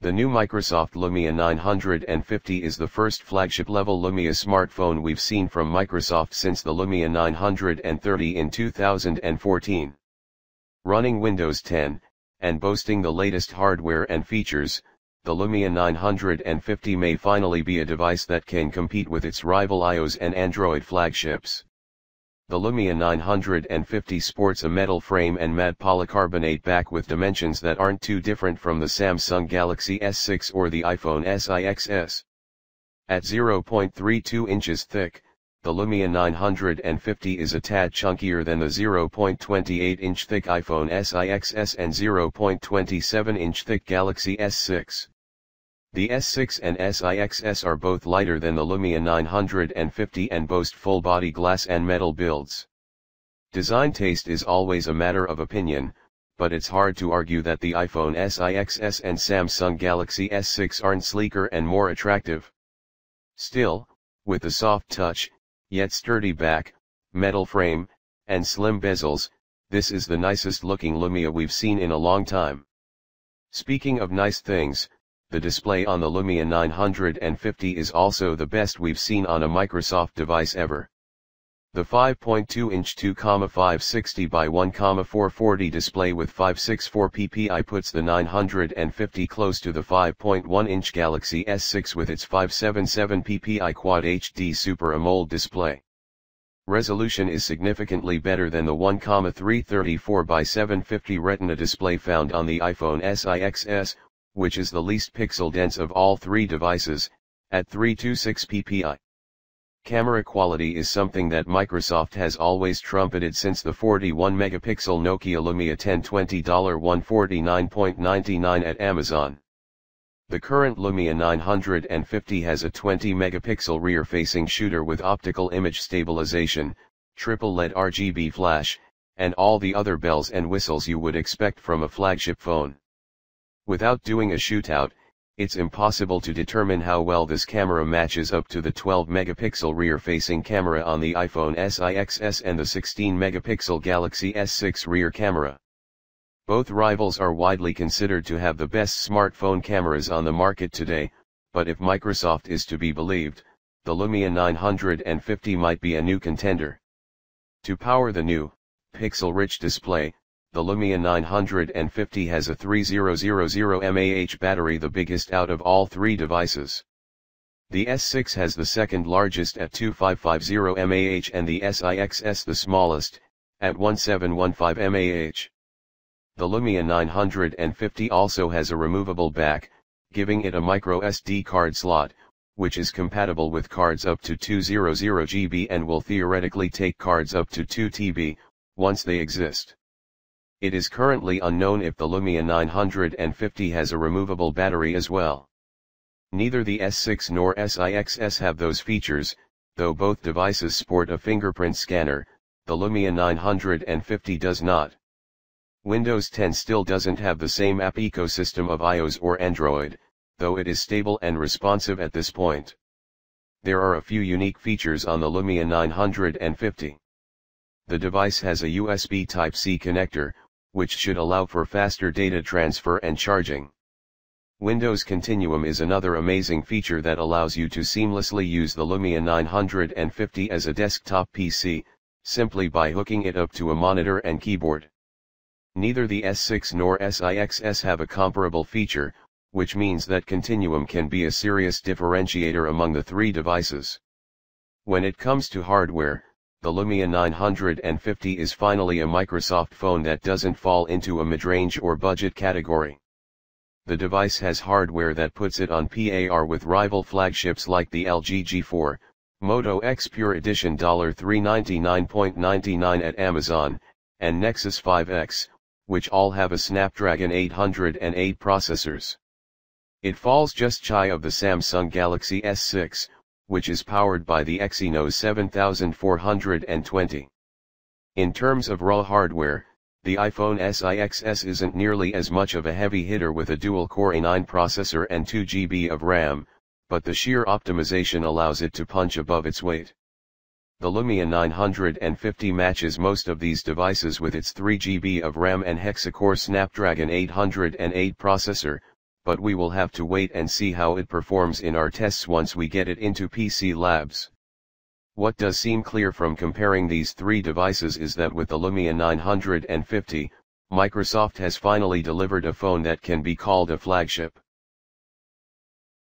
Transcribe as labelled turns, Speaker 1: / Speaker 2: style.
Speaker 1: The new Microsoft Lumia 950 is the first flagship-level Lumia smartphone we've seen from Microsoft since the Lumia 930 in 2014. Running Windows 10, and boasting the latest hardware and features, the Lumia 950 may finally be a device that can compete with its rival iOS and Android flagships. The Lumia 950 sports a metal frame and matte polycarbonate back with dimensions that aren't too different from the Samsung Galaxy S6 or the iPhone XS. At 0.32 inches thick, the Lumia 950 is a tad chunkier than the 0.28-inch thick iPhone XS and 0.27-inch thick Galaxy S6. The S6 and XS are both lighter than the Lumia 950 and boast full-body glass and metal builds. Design taste is always a matter of opinion, but it's hard to argue that the iPhone XS and Samsung Galaxy S6 aren't sleeker and more attractive. Still, with the soft touch, yet sturdy back, metal frame, and slim bezels, this is the nicest looking Lumia we've seen in a long time. Speaking of nice things, the display on the Lumia 950 is also the best we've seen on a Microsoft device ever. The 5.2-inch 2,560 by 1,440 display with 564 ppi puts the 950 close to the 5.1-inch Galaxy S6 with its 577 ppi Quad HD Super AMOLED display. Resolution is significantly better than the 1,334 by 750 Retina display found on the iPhone XS, which is the least pixel dense of all three devices, at 326 ppi. Camera quality is something that Microsoft has always trumpeted since the 41-megapixel Nokia Lumia 1020 $149.99 at Amazon. The current Lumia 950 has a 20-megapixel rear-facing shooter with optical image stabilization, triple LED RGB flash, and all the other bells and whistles you would expect from a flagship phone. Without doing a shootout, it's impossible to determine how well this camera matches up to the 12-megapixel rear-facing camera on the iPhone XS and the 16-megapixel Galaxy S6 rear camera. Both rivals are widely considered to have the best smartphone cameras on the market today, but if Microsoft is to be believed, the Lumia 950 might be a new contender. To power the new, pixel-rich display, the Lumia 950 has a 3000 mAh battery, the biggest out of all three devices. The S6 has the second largest at 2550 mAh and the XS the smallest, at 1715 mAh. The Lumia 950 also has a removable back, giving it a micro SD card slot, which is compatible with cards up to 200 GB and will theoretically take cards up to 2 TB, once they exist. It is currently unknown if the Lumia 950 has a removable battery as well. Neither the S6 nor XS have those features, though both devices sport a fingerprint scanner. The Lumia 950 does not. Windows 10 still doesn't have the same app ecosystem of iOS or Android, though it is stable and responsive at this point. There are a few unique features on the Lumia 950. The device has a USB Type-C connector, which should allow for faster data transfer and charging. Windows Continuum is another amazing feature that allows you to seamlessly use the Lumia 950 as a desktop PC, simply by hooking it up to a monitor and keyboard. Neither the S6 nor XS have a comparable feature, which means that Continuum can be a serious differentiator among the three devices. When it comes to hardware, the Lumia 950 is finally a Microsoft phone that doesn't fall into a mid-range or budget category. The device has hardware that puts it on par with rival flagships like the LG G4, Moto X Pure Edition $399.99 at Amazon, and Nexus 5X, which all have a Snapdragon 808 processors. It falls just shy of the Samsung Galaxy S6, which is powered by the Exynos 7420. In terms of raw hardware, the iPhone XS isn't nearly as much of a heavy hitter with a dual-core A9 processor and 2 GB of RAM, but the sheer optimization allows it to punch above its weight. The Lumia 950 matches most of these devices with its 3 GB of RAM and hexa-core Snapdragon 808 processor, but we will have to wait and see how it performs in our tests once we get it into PC labs. What does seem clear from comparing these three devices is that with the Lumia 950, Microsoft has finally delivered a phone that can be called a flagship.